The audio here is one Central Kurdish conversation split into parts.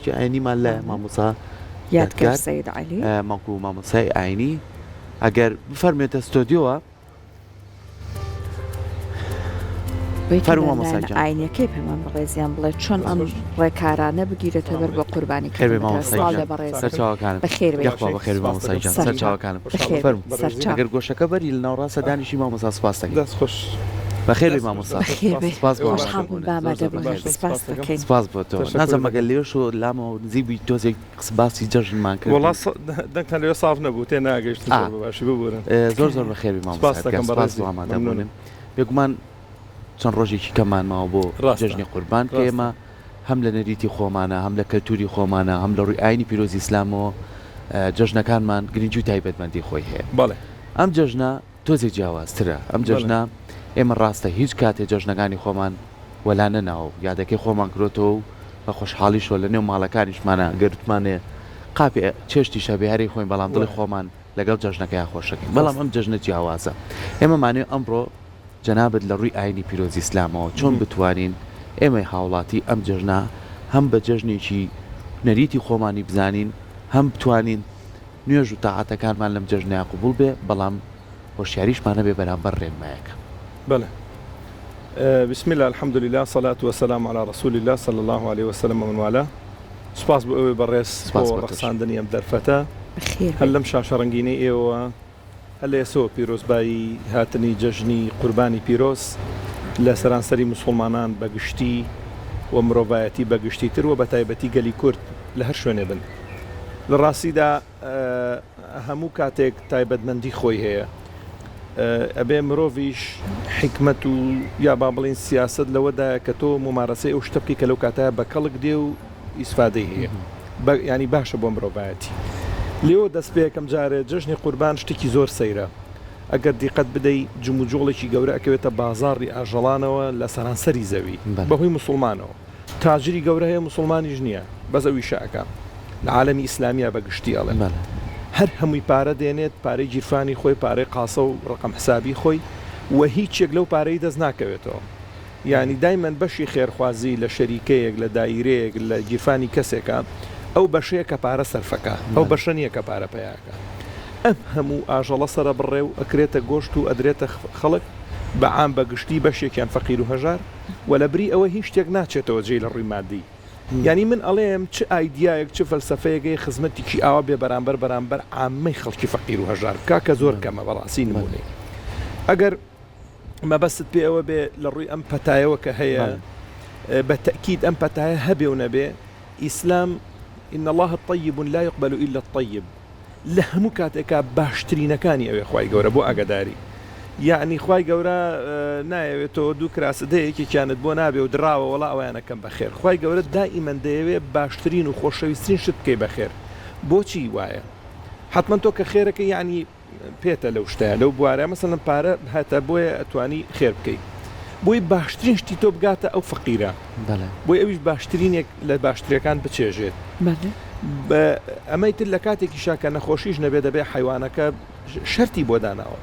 مامۆسایەکی ئاینیمان لە مامۆسا یادگار سەید عەلی ماکو مامۆسای ئاینی ئەگەر بفەرمێتە ستۆدیۆوە ئاینەکەی پەیمان بەڕێزیان بڵێ چۆن ئەم ڕێکارانە بگیرێتە بەر بە قوربانی سەرچاوەکانم بەخێر مامۆسای سەرچاوەکانم ئەگەر گۆشەکە بەری لە ناوڕاستە دانیشی مامۆسا سپاس دەکەین دەست خۆش بەخێر مامۆسا سپاس بۆ تۆ نازە مەگەل لێش و لامەوە نزیبی تۆزێک قسباسی جەژنمان کرد وڵا دەنگتان لێ ساف نەبوو تێ ناگەشت باشی ببورن زۆر زۆر بەخێری مامۆسا ئامادەبوونم بێگومان چەند ڕۆژێکی کەمان ماوە بۆ جەژنی قوربان کە ئێمە هەم لە نەریتی خۆمانە هەم لە کەلتوری خۆمانە هەم لە ڕووی ئاینی پیرۆزی ئیسلامەوە جەژنەکانمان گرنگی و تایبەتمەندی خۆی هەیە بەڵێ ئەم جەژنە تۆزێک جیاوازترە ئەم جەژنە ئێمە ڕاستە هیچ کاتێ جەژنەکانی خۆمان وەلانە ناوە یادەکەی خۆمان کرۆتەوە و بە خۆشحاڵیشۆ لە نێو ماڵەکانیشمانە گەرتمانێ قاپێ چێشتی شەبیاری خۆین بەڵام دڵی خۆمان لەگەڵ جەژنەکەی خۆشەکەین بەڵام ئەم جەژنە جیاوازە ئێمە مانێ ئەمڕۆ جەنابەت لە ڕووی ئاینی پیرۆزی ئیسلامەوە چۆن بتوانین ئێمە هاوڵاتی ئەم جەژنە هەم بە جەژنێکی نەریتی خۆمانی بزانین هەم بتوانین نوێژ و تاعاتەکانمان لەم جەژنەیە قبول بێ بەڵام هۆشیاریشمانە بێ بەرامبەر ڕێنمایەکە بله بسم الله الحمد لله صلاة والسلام على رسول الله صلى الله عليه وسلم ومن والاه سپاس بۆ ئەوەی بەڕێز بۆ ڕەقساندنی ئەم دەرفەتە هەر لەم شاشەڕەنگینەی ئێوە هەر لە ئێسەوە پیرۆزبایی هاتنی جەژنی قوربانی پیرۆز لە سەرانسەری مسڵمانان بەگشتی و مرۆڤایەتی بەگشتی تر و بە تایبەتی گەلی کورد لە هەر شوێنێ بن لە ڕاستیدا هەموو کاتێک تایبەتمەندی خۆی هەیە ئەبێ مرۆڤیش حکمت و یا با بڵین سیاست لەوەدا کە تۆ ممارەسەی ئەو شتە بکەی کە لەو کاتە بە کەڵک دێ و ئیسفادەی هەیە ینی باشە بۆ مرۆڤایەتی لێەوە دەست پێ یەکەم جارێ جەژنی قوربان شتێکی زۆر سەیرە ئەگەر دیقەت بدەی جموجۆڵێکی گەورە ئەکەوێتە بازاڕی ئاژەڵانەوە لە سەرانسەری زەوی بەهۆی مسلمانەوە تاجری گەورە هەیە مسلمانیش نییە بەس ئەوی شەکە لە عالەمی ئیسلامیە بەگشتی ئەڵێ هەر هەمووی پارە دێنێت پارەی گیرفانی خۆی پارەی قاسە و ڕقم حسابی خۆی و هیچێک لەو پارەی دەست ناکەوێتەوە یعنی دایمەن بەشی خێرخوازی لە شەریکەیەک لە دایرەیەک لە گیرفانی کەسێکە ئەو بەشەیە کە پارە سەرفەکە ئەو بەشە نییە کە پارە پەیاکە ئەم هەموو ئاژەڵە سەرە بڕێ و ئەکرێتە گۆشت و ئەدرێتە خەڵک بەعام بەگشتی بەشێکیان فەقیر و هەژار و لە بری ئەوە هیچ شتێک ناچێتەوە جێی لە ڕووی مادی یعنی من ئەڵێم چ ئایدیایەک چ فەلسەفەیەگەی خزمەتێکی ئاوا بێ بەرامبەر عامەی خەڵکی فەقیر و هەژار کاکە زۆر کەمە بەڕاستی نمونەی ئەگەر مەبەست پێ ئەوە بێ لە ڕووی ئەم پەتایەوە کە هەیە بە تەکید ئەم پەتایە هەبێ و نەبێ ئیسلام إن الله طيب لا يقبل إلا الطيب لە هەموو کاتێکا باشترینەکانی ئەوێ خوای گەورە بۆ ئاگاداری یعنی خوای گەورە نایەوێتەوە دوو کراسەدەیەکیانت بۆ نابێ و دراوە وڵا ئەویانەکەم بەخێر خوای گەورە دائیمەن دەیەوێت باشترین و خۆشەویستترین شت بکەی بەخێر بۆچی وایە حتمما تۆ کە خێرەکە یعنی پێتە لەو شتەیە لەو بوارە مەسەڵەن پارە هاتە بۆیە ئەتوانی خێر بکەیت بۆی باشترین شتی تۆ بگاتە ئەو فەقیرە بۆی ئەویش باشترینێک لە باشترەکان بچێژێت ئەمەی تر لە کاتێکی شاکە نەخۆشیش نەبێ دەبێ حیوانەکە شەرتی بۆ داناوە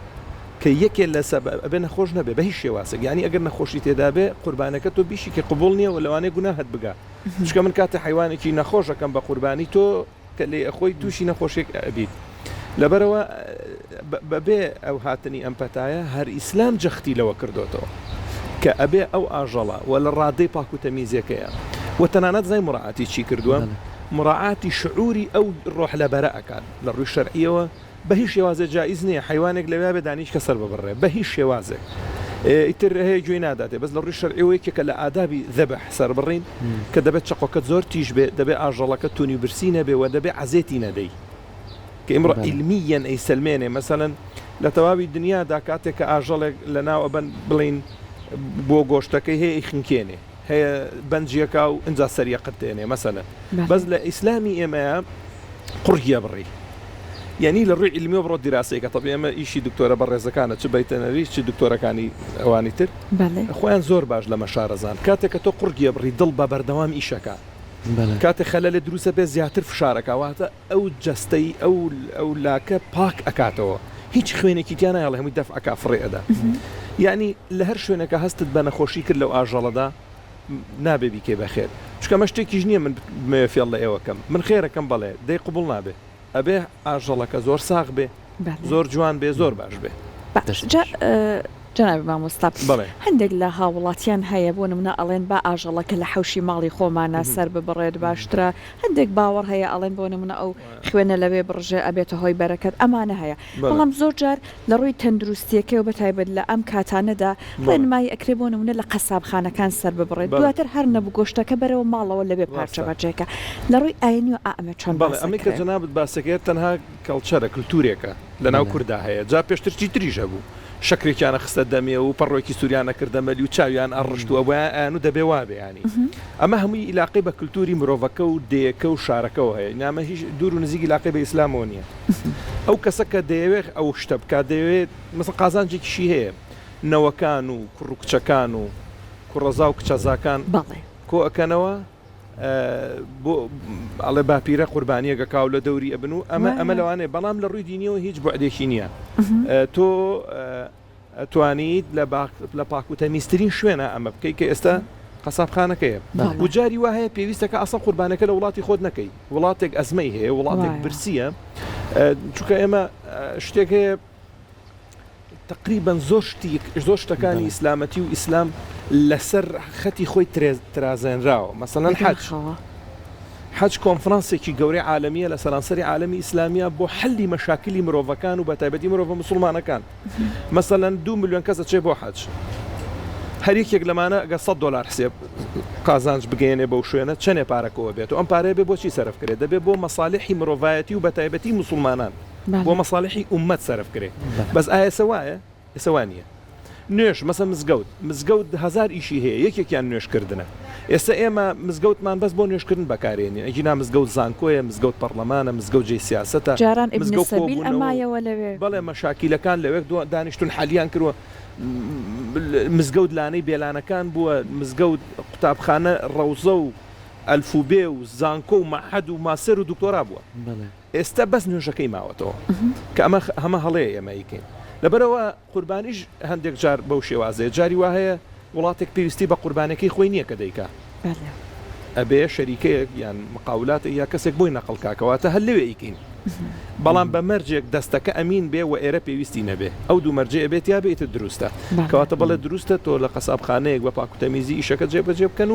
کە یەکێ لە ئەبێ نەخۆش نەبێ بە هیچ شێوازێک یعنی ئەگەر نەخۆشی تێدا بێ قوربانەکە تۆ بیشی کە قبول نییە و لەوانەیە گوناهت بگا چکە من کاتە حیوانێکی نەخۆشەکەم بە قوربانی تۆ کە لێ ئەخۆی تووشی نەخۆشێک ئەبیت لەبەرەوە بەبێ ئەو هاتنی ئەم پەتایە هەر ئیسلام جەختی لەوە کردوتەوە کە ئەبێ ئەو ئاژەڵە و لە ڕادەی پاک و تەمیزەکەیە و تەنانەت زای مڕعاتی چی کردووە مراعاتی شعوری ئەو ڕۆح لە بەرەکان لە ڕووی شەرعیەوە بە هیچ شێوازە جائز نییە حیوانێک لەوێ بە دانیش کە سەر ببڕێ بە هیچ شێوازێک ئیتر هەیە گوێی ناداتێ بەس لە ڕووی شەرعیەوەیەکە کە لە ئادابی ذەبح سەر بڕین کە دەبێت چقۆکەت زۆر تیژ بێ دەبێت ئاژەڵەکە تونی و برسی نەبێ و دەبێت عەزێتی نەدەی کە ئیمڕۆ عیلمیەن ئەی سەلمێنێ مەسەڵەن لە تەواوی دنیادا کاتێک کە ئاژەڵێک لە ناو ئەبەن بڵین بۆ گۆشتەکەی هەیە خنکێنێ هەیە بەنجیەکە و ئەنجا سەریە قرتێنێ مەسەلەن بەس لە ئیسلامی ئێمەیە قورگیە بڕی یعنی لە ڕووی علمی و بڕۆ دیراسەیەکە تەبێ ئێمە ئیشی دکتۆرە بەڕێزەکانە چ بەیتەنەریش چ دکتۆرەکانی ئەوانی تر خۆیان زۆر باش لە مەشارەزان کاتێک کە تۆ قورگیە بڕی دڵ بە بەردەوام ئیشەکە کاتێک خەلە لە دروسە بێ زیاتر فشارەکەواتە ئەو جەستەی ئەو لاکە پاک ئەکاتەوە هیچ خوێنێکی تیان نایڵێ هەمووی دەفعەکە فڕێ ئەدا یعنی لە هەر شوێنەکە هەستت بە نەخۆشی کرد لەو ئاژەڵەدا نابێ بیکێ بەخێر چکە مەشتێکیش نییە من فێڵ لە ئێوەکەم من خێرەکەم بەڵێ دەی قوبڵ نابێ ئەبێ ئاژەڵەکە زۆر ساغ بێ زۆر جوان بێ زۆر باش بێ جنابی مامۆستا بەڵێ هەندێک لە هاوڵاتیان هەیە بۆ نمونە ئەڵێن با ئاژەڵەکە لە حەوشی ماڵی خۆمانە سەر ببڕێت باشترە هەندێک باوەڕ هەیە ئەڵێن بۆ نمونە ئەو خوێنە لەوێ بڕژێ ئەبێتە هۆی بەرەکەت ئەمانە هەیە بەڵام زۆر جار لە ڕووی تەندروستیەکەی و بەتایبەت لە ئەم کاتانەدا ڕێنمایی ئەکرێ بۆ نمونە لە قەسابخانەکان سەر ببڕێت دواتر هەر نەبوو گۆشتەکە بەرەوە ماڵەوە لەبێ پارچە بەجێکە لە ڕووی ئاینی و ئەمە چۆن ئەمە کە جەنابەت باسەکەێت تەنها کەڵچەرە کللتورێکە لەناو کووردا هەیە جا پێشترچی تریژە بوو شەکرێکیانە خستە دەمێ و پەڕۆکی سووریانە کردەمەلی و چاویان ئەڕشتووە بۆیان و دەبێ وابێ ینی ئەمە هەمووی علاقەی بە کللتوری مرۆڤەکە و دەیەکە و شارەکەەوە هەیە نامە هیچ دوور و نزیکی علاقەی بە ئیسلامەوە نییە ئەو کەسە کە دەیەوێت ئەو شتە بکە دەیەوێت مەسڵ قازانجێکیشی هەیە نەوەکان و کوڕکچەکان و کوڕەزا و کچەزاکان کۆ ئەەکەنەوە بۆ ئەڵێ باپیرە قوربانیەکە کاو لە دەوری ئەبن و ئەمە لەوانەیە بەڵام لە ڕووی دینیەوە هیچ بۆعدێکی نییە تۆ توانیت لە پاکوتەمیسترین شوێنە ئەمە بکەی کە ئێستا قەسابخانەکەیە و جاری وا هەیە پێویستەکە ئەسڵ قوربانەکە لە وڵاتی خۆت نەکەی وڵاتێک ئەزمەی هەیە وڵاتێک برسیە چونکە ئێمە شتێک هەیە تقریبا زۆر شتەکانی ئیسلامەتی و ئیسلام لەسەر خەتی خۆی ترازێنراوە مەسەڵەن حەج کۆنفرانسێکی گەورەی عالەمیە لە سەرانسەری عالەمی ئیسلامیە بۆ حەلی مەشاکلی مرۆڤەکان و بەتایبەتی مرۆڤە موسڵمانەکان مەسەڵەن 2 ملیۆن کەس دەچێت بۆ حەج هەریەکێک لەمانە ئەگە $100 حسێب قازانج بگەێنێ بەو شوێنە چەندێ پارەکەەوە بێت و ئەم پارەیە بێ بۆچی سەرفکرێت دەبێت بۆ مەساڵحی مرۆڤایەتی و بەتایبەتی موسڵمانان بۆ مەساڵحی ئومەت سەرفکرێت بەس ئایسە وایە ئێسەوانە نوێش مەسە مزگەوت 1000 ئیشی هەیە یەکێکیان نوێشکردنە ئێستا ئێمە مزگەوتمان بەس بۆ نوێشکردن بەکارێنین ئەگینا مزگەوت زانکۆیە مزگەوت پەرلەمانە مزگەوت جێی سیاسەتە جاران ئیبن سەبیل ئەمایەوە لەوێ بەڵێ مەشاکیلەکان لەوێ دانیشتون حەلیان کردووە مزگەوت لانەی بێلانەکان بووە مزگەوت قوتابخانە ڕەوزە و ئەلفوبێ و زانکۆ و مەحەد و ماسەر و دکتۆرا بووە ئێستا بەس نوێژەکەی ماوەتەوە کە ئەمە هەمە هەڵەیە ئێمەیکەین لەبەرەوە قوربانیش هەندێک جار بەو شێوازەیە جاری وا هەیە وڵاتێک پێویستی بە قوربانەکەی خۆی نییە کە دەیکا ئەبێ شەریکەیەک یان مقاولات یا کەسێک بۆی نەقڵکاکەواتە هەر لەوێ ئیکەین بەڵام بە مەرجێک دەستەکە ئەمین بێ و ئێرە پێویستی نەبێ ئەو دوو مەرجێ بێت یا بێتە دروستە کەواتە بەڵێ دروستە تۆ لە قەسابخانەیەک بە پاکوتەمیزی ئیشەکە جێبەجێ بکەن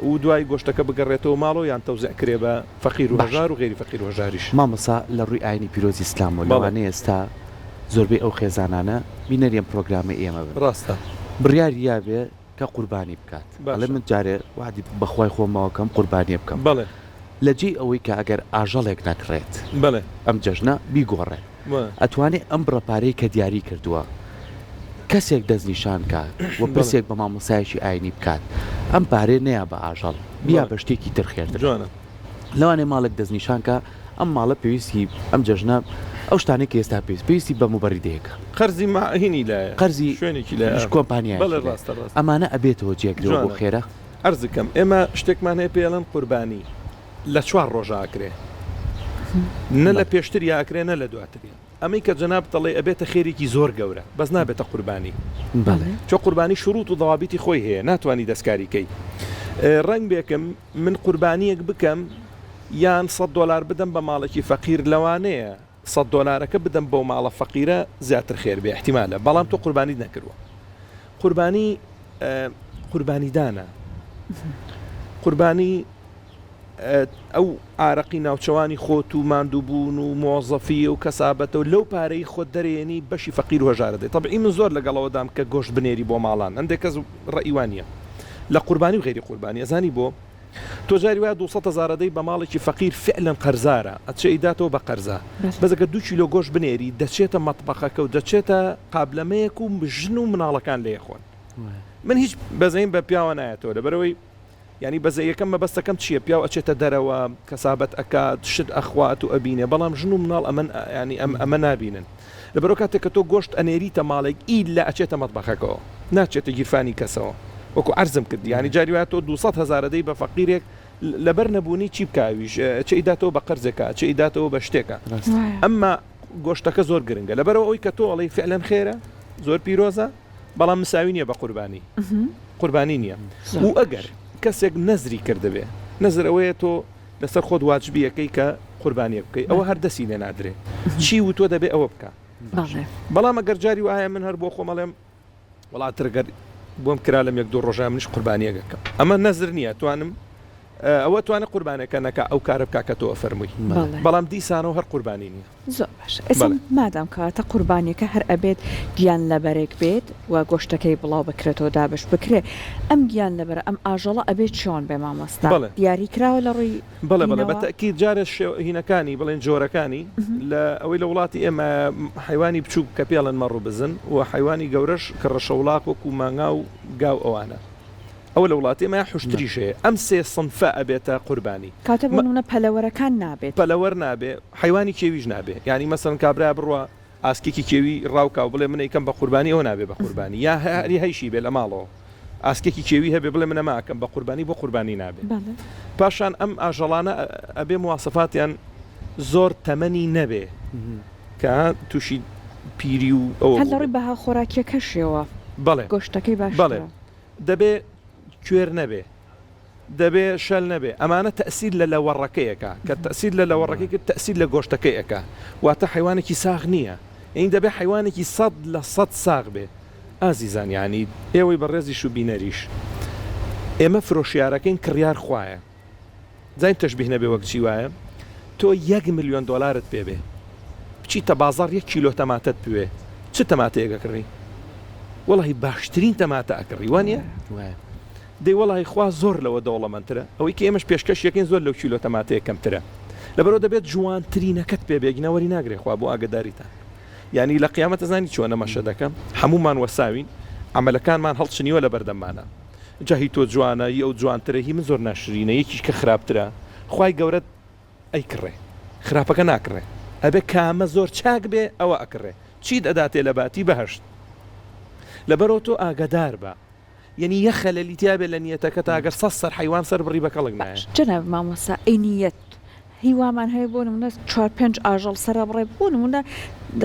و دوای گۆشتەکە بگەڕێتەوە ماڵەوە یان تەوزیع کرێ بە فەقیر و هەژار و غێری فەقیر و هەژاریش مامۆستا لە ڕووی ئاینی پیرۆزی ئیسلام و لەوانەیە ئێستا زۆربەی ئەو خێزانانە بینەریم پرۆگرامی ئێمە ڕاستە بڕیاری یابێ کە قوربانی بکات بەڵێ من جارێ وادی بەخوای خۆمەوەکەم قوربانی بکەم بەڵێ لەجێ ئەوەی کە ئەگەر ئاژەڵێک نەکڕێت بەڵێ ئەم جەژنە بیگۆڕێ ئەتوانێت ئەم بڕەپارەی کە دیاری کردووە کەسێک دەستنیشان کات و پرسێک بە مامۆسایەکی ئاینی بکات ئەم پارێ نەیە بە ئاژەڵ بیا بە شتێکی تر خێرتر لەوانێ ماڵێک دەستنیشان کە ئەم ماڵە پێویستی ئەم جەژنە ئەو شتانێک کە ئێستا پێویستی بە موبەریدەیەکە قەرزی ماهینی لە قەرزی شوێنێکی لە کۆمپانیای ئەمانە ئەبێتەوە جێگرەوە بۆ خێرە ئەرزەکەم ئێمە شتێکمان هەیە پێڵەن قوربانی لە 4 ڕۆژاکرێ نە لە پێشتر یاکرێ نە لە دواترێ ئەمەی کە جەناب دەڵێ ئەبێتە خێرێکی زۆر گەورە بەس نابێتە قوربانی چۆ قوربانی شروط و دەوابیتی خۆی هەیە ناتوانانی دەستکاریکەی ڕنگ بێکم من قوربانیەک بکەم یان $100 بدەم بە ماڵێکی فەقیر لەوانەیە $100 بدەم بۆ ماڵە فەقیرە زیاتر خێر بێ احتیمالە بەڵام تۆ قوربانی نەکردووە قوربانی دانە قوربانی ئەو ئارەقی ناوچەوانی خۆت و ماندووبوون و مۆزەفی و کەسابەتە و لەو پارەی خۆت دەرێنی بەشی فەقیر و هەژارە دێت طبعی من زۆر لەگەڵەوەدام کە گۆشت بنێری بۆ ماڵان هەندێک کەس ڕەئیوانیە لە قوربانی و غێری قوربانی ئەزانی بۆ تۆ جاری وایە 200,000 دەی بە ماڵێکی فەقیر فعلەن قەرزارە ئەچێ ئیداتەوە بە قەرزە بەزەکە 2 کیلۆ گۆشت بنێری دەچێتە مەتبەخەکە و دەچێتە قابلەمەیەک و ژن و مناڵەکان لێ خۆن من هیچ بەزەین بە پیاوە نایەتەوە لەبەرەوەی ینی بەزە یەکەم مەبەستەکەم چییە پیاو ئەچێتە دەرەوە کەسابەت ئەکات شت ئەخوات و ئەبینێ بەڵام ژن و مناڵ ئەمە نابینن لەبەرەوە کاتێک کە تۆ گۆشت ئەنێریتە ماڵێک ئید لە ئەچێتە مەتبەخەکەەوە ناچێتە گیرفانی کەسەوە وەکو عەرزم کرد ینی جاری وایە تۆ 200,000 دەی بە فەقیرێک لەبەر نەبوونی چی بکاویش چه ئیداتەوە بە قەرزێکە چه ئیداتەوە بە شتێکە ئەمما گۆشتەکە زۆر گرنگە لەبەرەوە ئەوی کە تۆ ئەڵێ فعلەن خێرە زۆر پیرۆزە بەڵام مساوی نییە بە قوربانی نییە و ئەگەر کەسێک نەزری کردبێ نەزر ئەوەیە تۆ لەسەر خۆت واجبیەکەی کە قوربانیە بکەی ئەوە هەر دەسی لێ نادرێ چی و تۆ دەبێ ئەوە بکە بەڵام ئەگەر جاری وایە من هەر بۆ خۆمەڵێم وڵاترگەر بۆم کرا لەم 1-2 ڕۆژە منیش قوربانیەکەکەم ئەمە نەزر نییە توانم ئەوە توانە قوربانەکە نەکە ئەو کارە بکە کە تۆ ئەفەرمووی بەڵام دیسانەوە هەر قوربانی نییە زۆر باش ئێستا مادام کاتە قوربانیەکە هەر ئەبێت گیان لەبەرێک بێت و گۆشتەکەی بڵاو بکرێتەوە دابش بکرێ ئەم گیان لەبەر ئەم ئاژەڵە ئەبێت چۆن بێ مامۆستا دیاری کراوە لە ڕووی بەڵێ بەتەکید جارە هینەکانی بڵێن جۆرەکانی لە ئەوەی لە وڵاتی ئێمە حیوانی بچووک کە پێڵەن مەڕوو بزن و حیوانی گەورەش کە ڕەشەوڵاک وەکو مانگا و گاو ئەوانە ئەو لە وڵاتی ئەمە حوشتریشەیە ئەم سێ سنفە ئەبێتە قوربانی کاتە بۆنمونە پەلەوەرەکان نابێت پەلەوەر نابێ حیوانی کێویش نابێ یعنی مەسەن کابرا بڕوە ئاسکێکی کێوی ڕاوکاو بڵێ منە یکەم بە قوربانی ئەوە نابێ بە قوربانی یا هەری هەیشی بێ لە ماڵەوە ئاسکێکی کێوی هەبێ بڵێ منە ماکەم بە قوربانی بۆ قوربانی نابێ پاشان ئەم ئاژەڵانە ئەبێ مواسەفاتیان زۆر تەمەنی نەبێ کە تووشی پیری و ئەوە هەر لە ڕووی بەها خۆراکیەکەشەوە بەڵێ گۆشتەکەی باش بەڵێ دەبێ کوێر نەبێ دەبێ شەل نەبێ ئەمانە تەسیر لە لەوەڕەکەیەکە کە تەسیر لە لەوەڕەکەی کرد تەسیر لە گۆشتەکەیەکە واتە حیوانێکی ساغ نییە ئین دەبێ حیوانێکی 100% ساغ بێ ئازیزان یانی ئێوەی بەڕێزیش و بینەریش ئێمە فرۆشیارەکەین کڕیار خوایە زین تەشبیه نەبێ وەک چی وایە تۆ 1 ملیۆن دۆلارت پێ بێ بچیتە بازار 1 کیلۆ تەماتەت پێ چ تەماتەیەکە کڕی وەڵی باشترین تەماتە ئەکڕی وانە دەی وەڵی خوا زۆر لەوە دەوڵەمەندترە ئەوەی کە ئێمەش پێشکەش یەکەین زۆر لەو کیلۆ تەماتەیە کەمترە لەبەرەوە دەبێت جوانترینەکەت پێ بێگنەوەری ناگرێ خوا بۆ ئاگداریتان یعنی لە قیامەتە زانی چۆنە مەشە دەکەم هەمومان وەساوین عملەکانمان هەڵچنیوە لە بەردەمانە جاهی تۆ جوانە ئەو جوانترە هی من زۆر ناشرینە یەکیش کە خراپترە خوای گەورەت ئەیکڕێ خراپەکە ناکڕێ ئەبێ کامە زۆر چاک بێ ئەوە ئەکڕێ چیت ئەداتێ لە باتی بەهشت لەبەرەوە تۆ ئاگدار بە یعنی یە خەلەلیتیا بێ لە نیەتەکە تا ئەگەر 100 سەر حیوان سەر بڕی بە کەڵک نایە جەناب مامۆستا ئەینیەت هیوامان هەیە بۆ نمونە 4-5 ئاژەڵ سەرە بڕێ بۆ نمونە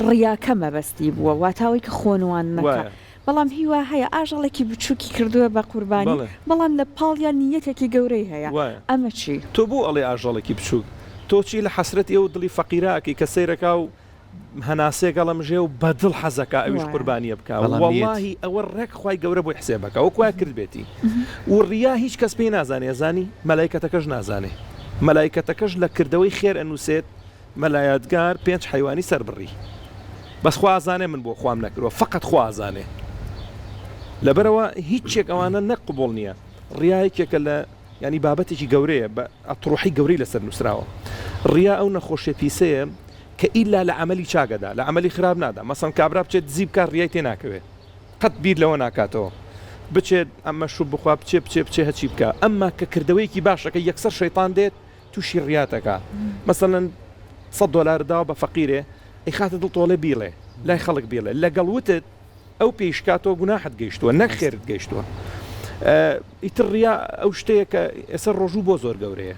ڕیاکە مەبەستی بووە واتاوی کە خۆنوان نەکە بەڵام هیوا هەیە ئاژەڵێکی بچووکی کردووە بە قوربانی بەڵام لە پاڵیان نیەتێکی گەورەی هەیە ئەمە چی تۆ بۆ ئەڵێ ئاژەڵێکی بچووک تۆ چی لە حەسرەت ئێوە دڵی فەقیراکی کە سەیرەکە و هەناسێکە لە مژێ و بەدڵ حەزەکە ئەویش قوربانیە بکە وەڵاهی ئەوە ڕێک خوای گەورە بۆی حسێبەکە وەکوای کرد بێتی و ڕیا هیچ کەس پێی نازانێ زانی مەلایکەتەکەش نازانێ مەلایکەتەکەش لە کردەوەی خێر ئەنووسێت مەلایەتگار 5 حیوانی سەر بڕی بەس خوازانێ من بۆ خوام نەکردوە فقط خوازانێ لەبەرەوە هیچێک ئەوانە نەقبول نییە ڕیایەکێکە لە ینی بابەتێکی گەورەیە بە ئەتڕوحی گەورەی لەسەر نووسراوە ڕیا ئەو نەخۆشیە پیسەیە کە ئیلا لە عملی چاگەدا لە عملی خراپ نادا مەسەن کابرا بچێت زیب کار ڕیای تێ ناکەوێت قەت بیر لەوە ناکاتەوە بچێت ئەمە شوب بخوا بچێ هەچی بکە ئەمما کە کردەوەیکی باشەکە یەکسەر شەیطان دێت تووشی ڕیاتەکە مەسەڵەن $100 داوە بە فەقیرێ ئەی خاتە دڵتۆڵێ بیڵێ لای خەڵک بیڵێ لەگەڵ وتت ئەو پێشکاتەوە گوناحت گەیشتووە نەک خێرت گەیشتووە ئیتر ڕیا ئەو شتەیە کە ئێستا ڕۆژوو بۆ زۆر گەورەیە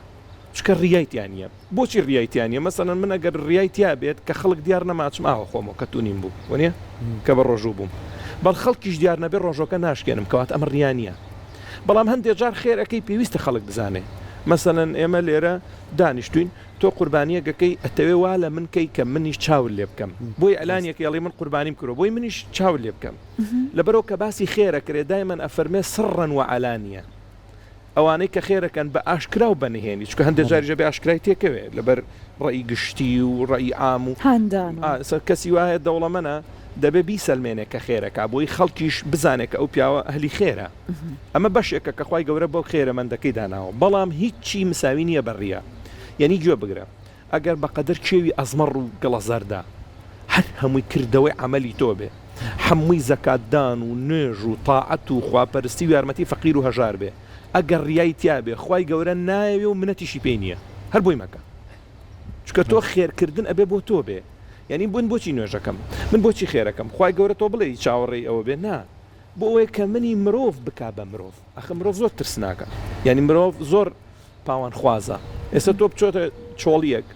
چکە ڕیایتیانە بۆچی ڕیایتیانە مەسەڵەن من ئەگەر ڕیایتیا بێت کە خەڵک دیار نەماچم ئاوە خۆمەوە کە تونیم بوو وەنیە کە بە ڕۆژوو بووم بەڵ خەڵکیش دیار نەبێت ڕۆژەکە ناشکێنم کەوات ئەمە ڕیانە بەڵام هەندێک جار خێرەکەی پێویستە خەڵک بزانێ مەسەڵەن ئێمە لێرە دانیشتوین تۆ قوربانیەکەکەی ئەتەوێ وا لە من کەی کە منیش چاول لێ بکەم بۆی ئەلانیەکە یاڵی من قوربانیم کردەوە بۆی منیش چاول لێ بکەم لەبەرەوە کە باسی خێرە کرێ دایمەن ئەفەرمێ سڕەن و عەلانیە ئەوانەی کە خێرەکەن بە ئاشکرا و بەنهێنی چکە هەندێک جاریژە بێ ئاشکرای تێکەوێت لەبەر ڕێی گشتی و ڕێی عام و کەسی وایە دەوڵەمەنە دەبێ بیسەلمێنێک کە خێرەکە بۆی خەڵکیش بزانێک ئەو پیاوە هەلی خێرە ئەمە بەشێکە کە خوای گەورە بۆ خێرەمەندەکەی داناوە بەڵام هیچی مساوی نییە بەڕیا یعنی گوێ بگرە ئەگەر بەقەدر کێوی ئەزمەڕ و گەڵەزاردا هەر هەمووی کردەوەی عملی تۆ بێ هەمووی زەکاتدان و نوێژ و تاعەت و خواپەرستی و یارمەتی فەقیر و هەژار بێ ئەگەر ڕیای تیا بێ خوای گەورە نایەوێ و منەتیشی پێی نییە هەر بۆی مەکە چکە تۆ خێرکردن ئەبێ بۆ تۆ بێ یعنی بوون بۆچی نوێژەکەم من بۆچی خێرەکەم خوای گەورە تۆ بڵێ چاوەڕێی ئەوە بێ نا بۆ ئەوەیە کە منی مرۆڤ بک بە مرۆڤ ئەخە مرۆڤ زۆر ترسناکە یعنی مرۆڤ زۆر پاوان خوازە ئێستا تۆ بچۆتە چۆڵیەک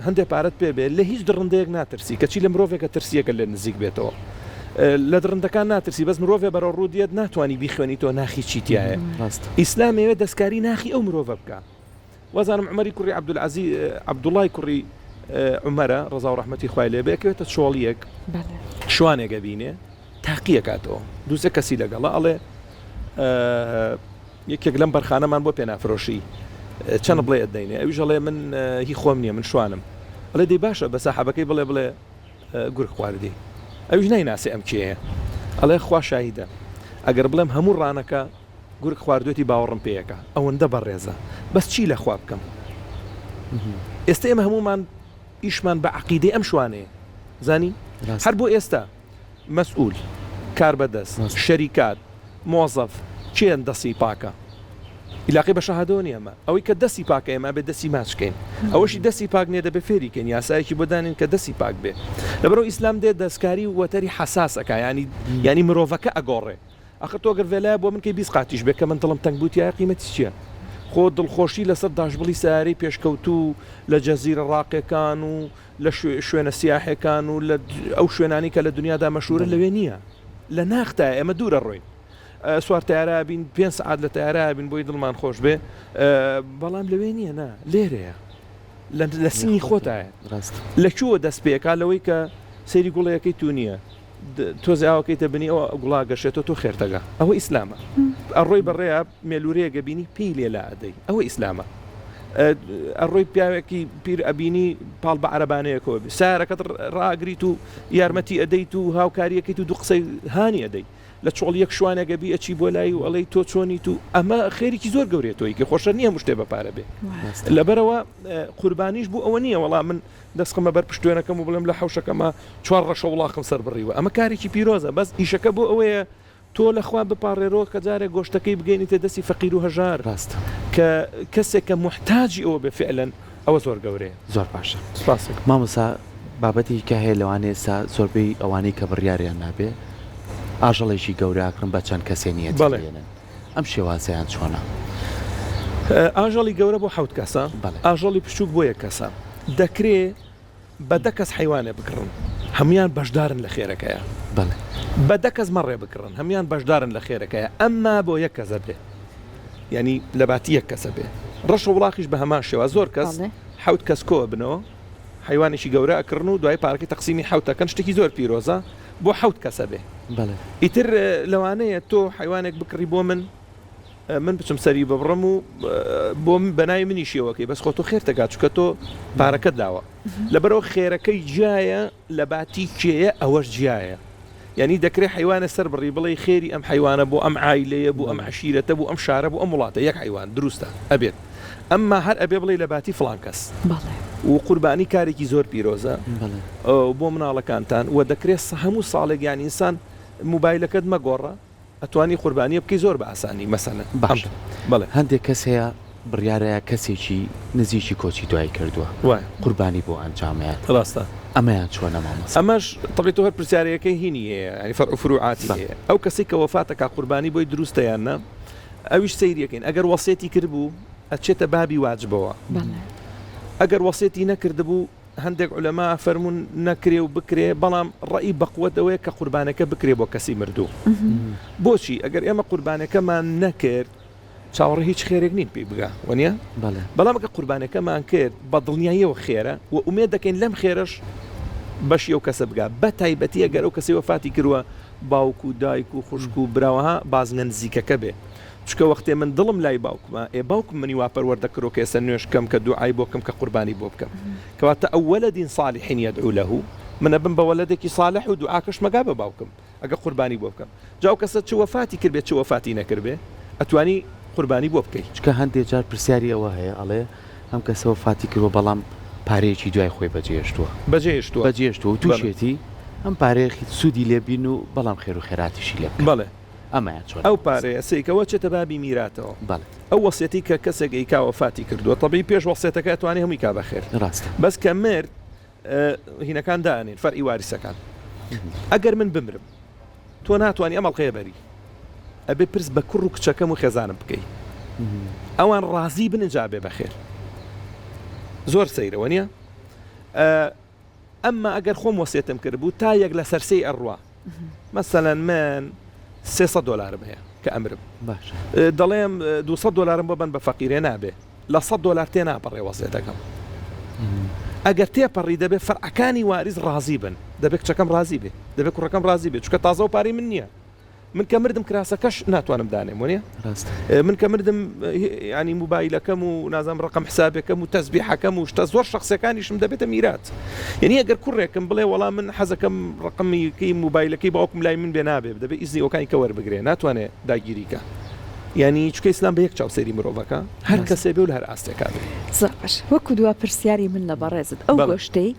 هەندێک پارەت پێ بێ لە هیچ دڕندەیەک ناترسی کەچی لە مرۆڤێکە ترسیەکە لە نزیک بێتەوە لە درندەکان ناترسی بەس مرۆڤێ بەرەو ڕوودیت ناتوانانی بیخوێنی تۆ ناخی چیتیایە ئیسلامەوێ دەستکاری ناخی ئەو مرۆڤە بکە وەزانم عمەری کوڕی عەبدوڵای کوڕی عمەرە ڕەزا و ڕەحمەتی خوای لێ بێکەوێتە چۆڵیەک شوانێکە بینێ تاقیە کاتەوە دووسێ کەسی لەگەڵە ئەڵێ یەکێک لەم بەرخانەمان بۆ پێنافرۆشی چەند بڵێ دەینێ ئەویش ئەڵێ من هی خۆم نییە من شوانم ئەڵێ دەی باشە بە ساحەبەکەی بڵێ گورگ خواردی ئەویش نایناسێ ئەم کێیە ئەڵێ خوا شاهیدە ئەگەر بڵێم هەموو ڕانەکە گورگ خواردوێتی باوەڕم پێیەکە ئەوەندە بەڕێزە بەس چی لە خوا بکەم ئێستا ئێمە هەمومان ئیشمان بە عەقیدەی ئەم شوانەیە زانی هەر بۆ ئێستا مەسئول کاربەدەست شەریکات مۆزەف چێن دەستی پاکە ئیلاقی بە شەهادۆنی ئەمە ئەوەی کە دەستی پاکە ئێمە بێ دەستی ماچکەین ئەوەشی دەستی پاک نیە دەبێ فێریکەین یاسایەکی بۆ دانین کە دەستی پاک بێ لەبەرەوە ئیسلام دێت دەستکاری وەتەری حەساسەکە ینی مرۆڤەکە ئەگۆڕێ ئەخە تۆ گەر وێلایە بۆ من کەی 20 قاتیش بێ کە من دڵم تەنگ بووتیایە قیمەتی چییە خۆ دڵخۆشی لەسەر داشبڵی سیارەی پێشکەوتوو لە جەزیرە ڕاقیەکان و لە شوێنە سیاحەکان و ئەو شوێنانی کە لە دنیادا مەشهورە لەوێ نییە لە ناختایە ئێمە دوورە ڕۆین سوار تیارە بین 5 سعات لە تیارە بین بۆی دڵمان خۆش بێ بەڵام لەوێ نییە نا لێرەیە لە سنی خۆتایە لەکووە دەست پێکا لەوەی کە سەیری گوڵەیەکەی تو نییە تۆزی ئاوەکەیتە بنی ئەوە گوڵا گەشێتەوە تۆ خێرتەگە ئەوە ئیسلامە ئەڕۆی بەڕێە مێلورەیەگە بینی پێی لێلا ئەدەی ئەوە ئیسلامە ئەڕۆی پیاوێکی پیر ئەبینی پاڵ بە عەرەبانەیەکەوە بێ سارەکەت ڕاگریت و یارمەتی ئەدەیت و هاوکاریەکەیت و دوو قسەی هانی ئەدەی لە چۆڵ یەک شوانێگە بی ئەچی بۆ لای و ئەڵەی تۆ چۆنیت و ئەمە خێریکی زۆر گەورێتەوەی کە خۆشە نییە مشتێ بەپارە بێ لەبەرەوە قوربانیش بوو ئەوە نییە وەڵام من دەستخمە بەر پشتێنەکەم و بڵێم لە حەوشەکەمە 4 ڕەشە وڵاقم سەر بڕیوە ئەمە کارێکی پیرۆزە بەس ئیشەکە بۆ ئەوەیە تۆ لەخوا بپارڕێرەوە کە جارێک گۆشتەکەی بگەینیتە دەستی فەقیر و هەژار ڕاست کە کەسێک کە محتاجی ئەوە بێ فعلەن ئەوە زۆر گەورەیە زۆر باشە سپاس مامۆستا بابەتی کە هەیە لەوانەیە ئێستا زۆربەی ئەوانەی کە بڕیاریان نابێ ئاژەڵێکی گەوراکڕم بە چەند کەسێنیە ئەم شێوازیان چۆنە ئاژەڵی گەورە بۆ 7 کەسە ئاژەڵی پشوک بۆ 1 کەسە دەکرێ بە 10 کەس حیوانێ بکڕن هەمویان بەشدارن لە خێرەکەیە بە 10 کەس مەڕێ بکڕن هەمویان بەشدارن لە خێرەکەیە ئەمما بۆ 1 کەسە بێ ینی لە باتی 1 کەسە بێ ڕەش و وڵاقیش بە هەمان شێوە زۆر کەس 7 کەس کۆ بنەوە حیوانێکی گەورە ئەکردن و دوای پارکی تەقسیمی 7ەکەن شتێکی زۆر پیرۆزە بۆ 7 کەسە بێ ئیتر لەوانەیە تۆ حیوانێک بکڕی بۆ من بچم سەری ببڕم و بۆ بەنای منی شێوەکەی بەس خۆ تۆ خێرتەکات چکە تۆ پارەکەت داوە لەبەرەوە خێرەکەی جیایە لە باتی کێیە ئەوەش جیایە یعنی دەکرێت حیوانە سەر بڕی بڵێ خێری ئەم حیوانە بۆ ئەم عایلەیە بۆ ئەم عشیرەتە بۆ ئەم شارە بۆ ئەم وڵاتە یەک حیوان دروستە ئەبێت ئەمما هەر ئەبێ بڵێ لە باتی فڵان کەس و قوربانی کارێکی زۆر پیرۆزە بۆ مناڵەکانتان و دەکرێت هەموو ساڵێک یان ئینسان موبایلەکەت مەگۆڕە ئەتوانی قوربانی بکەی زۆر بە ئاسانی مەسەلەن باش بەڵێ هەندێک کەس هەیە بڕیارەیە کەسێکی نزیکی کۆچی دوای کردووە قوربانی بۆ ئەنجامەیە ڕاستە ئەمەیان چۆنە مامۆستا ئەمەش تەڵێت هەر پرسیارەکەی هینی هەیە ینی فەرع و فروعاتی هەیە ئەو کەسێک کە وەفاتەکە قوربانی بۆی دروستە یان نە ئەویش سەیریەکەین ئەگەر وەسێتی کردبوو ئەچێتە بابی واجبەوە ئەگەر وەسێتی نەکردبوو هەندێک عولەما فەرمون نەکرێ و بکرێ بەڵام ڕەئی بەقوەتەوەیە کە قوربانەکە بکرێ بۆ کەسی مردوو بۆچی ئەگەر ئێمە قوربانەکەمان نەکرد چاوەڕێ هیچ خێرێک نین پێی بگا وەنیە بەڵام کە قوربانەکەمان کرد بە دڵنیاییەوە خێرە و ئومێد دەکەین لەم خێرەش بەشی ئەو کەسە بگا بە تایبەتی ئەگەر ئەو کەسی وەفاتی کردووە باوک و دایک و خوشک و براوەها بازنە نزیکەکە بێ چکە وەختێ من دڵم لای باوکمە باوکم منی واپەروەردەکڕۆ کە ئێستا نوێشکەم کە دوعای بۆ بکەم کە قوربانی بۆ بکەم کەواتە ئەو وەلەدین صالحین یەدعو لەه منە بم بە وەلەدێکی صالح و دوعاکەش مەگا بە باوکم ئەگە قوربانی بۆ بکەم جاو کەسە چ وەفاتی کرد بێت چ وەفاتی نەکرد بێ ئەتوانی قوربانی بۆ بکەیت چکە هەندێک جار پرسیاری ئەوە هەیە ئەڵێ ئەم کەسە وەفاتی کردوە بەڵام پارەیەکی دوای خۆی بەجێهێشتووە و تووشێتی ئەم پارەیەکی سوودی لێبین و بەڵام خێر و خێراتیشی لێ بڵێ ئەمەیان چۆن ئەو پارەیە سێکەوە چێتە بابی میراتەوە ئەو وەسێتی کە کەسێک ئەیکا وەفاتی کردووە تەبیعی پێش وەسێتەکە ئەتوانێ هەمووی کا بەخێر ڕاستە بەس کە مرد هینەکان دانێن فەرعی وارثەکان ئەگەر من بمرم تۆ ناتوانانی ئەم ئەڵقەیە بەری ئەبێ پرس بە کوڕ و کچەکەم و خێزانم بکەی ئەوان ڕازی بن جا بێ بەخێر زۆر سەیرەوە نییە ئەمما ئەگەر خۆم وەسێتم کرد بوو تا یەک لە سەرسەی ئەڕوا مثلا من $300 بەیە کە ئەمرم باش دەڵێم $200 بۆ بن بە فەقیرێ نابێ لە $100 تێناپەڕێ وەسیەتەکەم ئەگەر تێپەڕی دەبێت فەرعەکانی واریز ڕازی بن دەبێت کچەکەم ڕازی بێ دەبێت کوڕەکەم ڕازی بێت چکە تازە و پارەی من نییە من کە مردم کراسەکەش ناتوانم دانێم وانە من کە مردم ینی موبایلەکەم و نازانم ڕقم حسابەکەم و تەسبیحەکەم و شتە زۆر شخصەکانیشم دەبێتە میرات یعنی ئەگەر کوڕێکم بڵێ وەڵام من حەزەکەم ڕقمیکەی موبایلەکەی باوکم لای من بێ نابێ دەبێت ئیزنی ئەوکانی کە وەربگرێ ناتوانێت داگیریکە یعنی چکە ئیسلام بە یەک چاوسەری مرۆڤەکە هەر کەسێ بێ و لە هەر ئاستێکا بێ زەبەش وەکو دوا پرسیاری من لە بەڕێزت ئەو گۆشتەی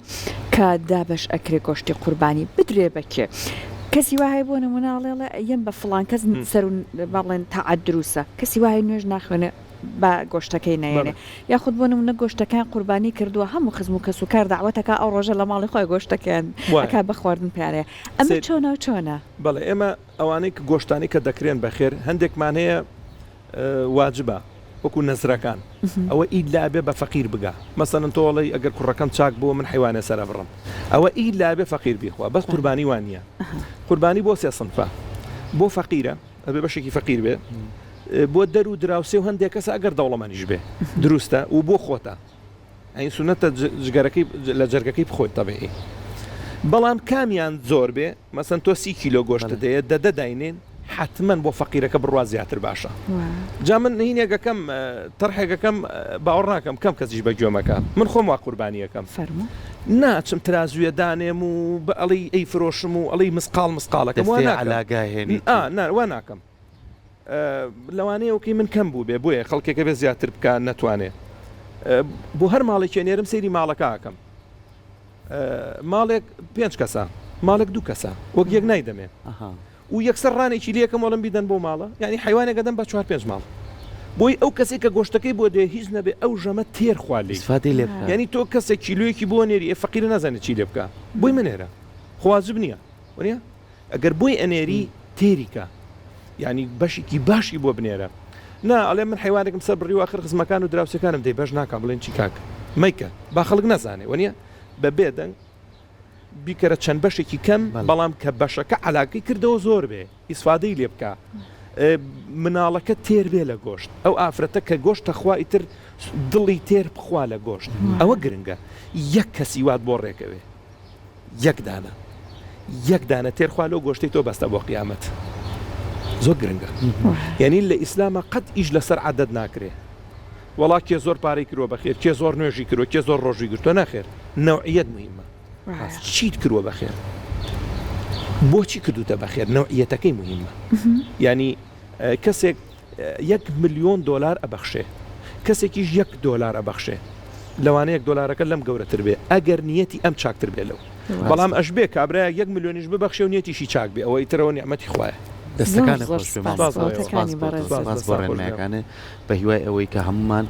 کە دابش ئەکرێ گۆشتی قوربانی بدرێ بەکێ کەسی وایە بۆ نموناڵێڵە یەن بە فڵان کەس سەر باڵێن تاعات دروسە کەسی وایە نوێژ ناخوێنێ بە گۆشتەکەی نەیەنێ یاخود بۆ نمونە گۆشتەکان قوربانی کردووە هەموو خزم و کەس و کار داوەتەکە ئەو ڕۆژە لە ماڵی خۆی گۆشتەکەیان ئەکا بە خواردن پیاەیە ئەمە چۆنە چۆنە بەڵێ ئێمە ئەوانەی کە گۆشتانی کە دەکرێن بەخێر هەندێکمان هەیە واجبە وەکو نەزرەکان ئەوە ئیلا بێ بە فەقیر بگا مەسەن تۆڵی ئەگەر کوڕەکەم چاک بۆ من حیوانە سەر بڕم ئەوە ئیلا بێ فەقیر بیخوا بەس قوربانی وانە قوربانی بۆ سێ سنفە بۆ فەقیرە ئەبێ بەشێکی فەقیر بێ بۆ دەر و دراوسێ و هەندێک کەسە ئەگەر دەوڵەمەنیش بێ دروستە و بۆ خۆتە ئەین سونەتە جگەرەکەی لە جەرگەکەی بخۆیت تەبیعی بەڵام کامیان زۆر بێ مەسەن تۆ 30 کیلۆ گۆشت دەیە دەدەداینێن حتما بۆ فەقیرەکە بڕوا زیاتر باشە جا من هینێگەکەم تەرحێگەکەم باوەڕ ناکەم کەم کەسیش بە گوێمەکە من خۆم وا قوربانیەکەم ناچم ترازویە دانێم و بە ئەڵی ئەی فرۆشم و ئەڵی مسقالەکەم وا ناکەم لەوانەیەوەکەی من کەم بوو بێ بۆیە خەڵکێکە بێ زیاتر بکە نەتوانێت بۆ هەر ماڵێکی نێرم سەیری ماڵەکەکەم ماڵێک 5 کەسە ماڵێک 2 کەسە وەک یەک نایدەمێ و یەکسەر ڕانێکی لەکەم وەڵم بیدەن بۆ ماڵە یعنی حیوانێک دەم بە 4-5 ماڵ بۆی ئەو کەسێک کە گۆشتەکەی بۆ دێ هیچ نەبێ ئەو ژەمە تێر خوالی یعنی تۆ کەسێک کیلویەکی بۆ نێری فەقیر نازانێت چی لێ بکە بۆی منێرە خوازب نییە وەنیە ئەگەر بۆی ئەنێری تێریکە یعنی بەشێکی باشی بۆ بنێرە نا ئەڵێ من حیوانێکم سەر بڕی و آخر خزمەکان و دراوسەکانم دەی بەش ناکەم بڵێن چی کاکە مەیکە با خەڵک نەزانێ وەنیە بە بێدەنگ بیکەرە چەند بەشێکی کەم بەڵام کە بەشەکە علاقی کردەوە زۆر بێ ئیسفادەی لێ بکە مناڵەکە تێر بێ لە گۆشت ئەو ئافرەتە کە گۆشتە خوای تر دڵی تێر بخوا لە گۆشت ئەوە گرنگە یەک کەسی وات بۆ ڕێکەوێ یەک دانە تێرخوا لەو گۆشتی تۆ بەستە بۆ قیامەت زۆر گرنگە یعنی لە ئیسلامە قەت ئیش لەسەر عەدەد ناکرێ وەڵا کێ زۆر پارەی کردووە بەخێر کێ زۆر نوێژی کردووە کێ زۆر ڕۆژی گرتووە ناخێر نەوعیەت مهمە چیت کردووە بەخێر بۆچی کردوتە بەخێر نەوعیەتەکەی مهمە ینی کەسێک $1,000,000 ئەبەخشێ کەسێکیش $1 ئەبەخشێ لەوانەیە $1 لەم گەورەتر بێ ئەگەر نیەتی ئەم چاکتر بێ لەو بەڵام ئەش بێ کابراە 1 ملیۆنیش ببەخشێ و نیەتیشی چاک بێ ئەوەی ترەوە نیعمەتی خوایە دەستەکانی خۆش بەڕێنمەکانە بە هیوای ئەوەی کە هەمومان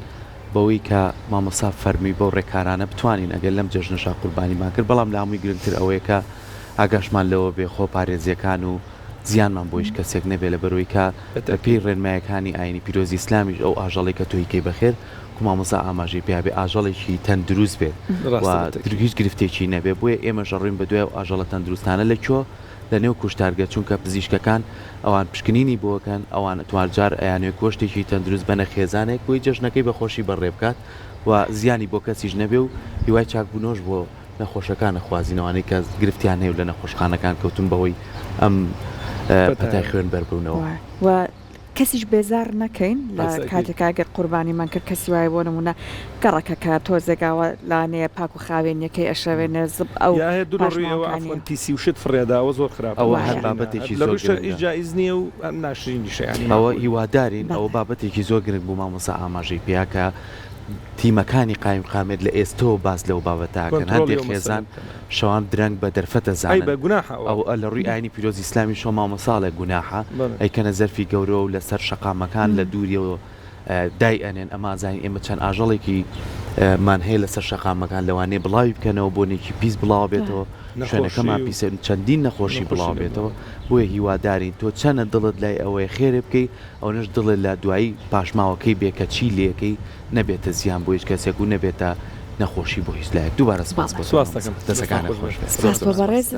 بەوەی کە مامۆسا فەرمی بۆ ڕێکارانە بتوانین ئەگەر لەم جەژنەشا قوربانیمان کرد بەڵام لە هەمووی گرنگتر ئەوەیە کە ئاگاشمان لەوە بێ خۆ پارێزیەکان و زیانمان بۆیش کەسێک نەبێ لە بەرەوەی کە پێی ڕێنمایەکانی ئاینی پیرۆزی ئیسلامیش ئەو ئاژەڵی کە تۆیکەی بەخێر مامۆسا ئاماژەی پێیا بێ ئاژەڵێکی تەندروست بێت هیچ گرفتێکی نەبێ بۆیە ئێمە ژەڕوین بە دوای ئاژەڵە تەندروستانە لەکوێ لە نێو کوشتارگە چونکە پزیشکەکان ئەوان پشکنینی بۆکەن ئەوان توانجار ئەیانێ کۆشتێکی تەندروست بەنە خێزانێک بۆی جەژنەکەی بەخۆشی بەڕێ بکات و زیانی بۆ کەسیش نەبێ و هیوای چاکبوونۆش بۆ نەخۆشەکانە خوازینەوەی کە گرفتیان هەیە لە نەخۆشخانەکان کەوتون بەهۆی ئەم پەتای خوێن بەربوونەوە و کەسیش بێزار نەکەین لە کاتێکاگەر قوربانیمان کرد کەسی وایە بۆ نمونە گەڕەکە کە تۆزێکاوە لاانەیە پاک و خاوێنیەکەی ئەشەوێنە زب ئەو پیسی وشت فڕێداوە زۆر خراپ ئەوە هەر بابەتێکی زۆر جایز نییە و ناشرینیشیانی ئەوە هیوادارین ئەوە بابەتێکی زۆر گرنگ بوو مامۆسا ئاماژەی پیاکە تیمەکانی قایم قامێت لە ئێستەوە باز لەو بابەتاکەن هەندێک خێزان شەوان درەنگ بە دەرفەتە زانن ئەو لە ڕووی ئاینی پیرۆزی ئیسلامی شۆ مامۆساڵێک گوناحە ئەیکەنە زەرفی گەورە و لەسەر شەقامەکان لە دووریەوە دای ئەنێن ئەما زانین ئێمە چەند ئاژەڵێکی مان هەیە لەسەر شەقامەکان لەوانەیە بڵاوی بکەنەوە بۆنێکی پیس بڵاو بێتەوە شوێنەکەمان پیسە چەندین نەخۆشی بڵاو بێتەوە بۆیە هیوادارین تۆ چەنە دڵت لای ئەوەی خێرە بکەی ئەو نش دڵت لە دوایی پاشماوەکەی بێکە چی لێەکەی نەبێتە زیان بۆ هیچ کەسێک و نەبێتە نەخۆشی بۆ هیچ لایەک دووبارە سپاس بۆ دەستەکان سپاس بۆ بەڕێز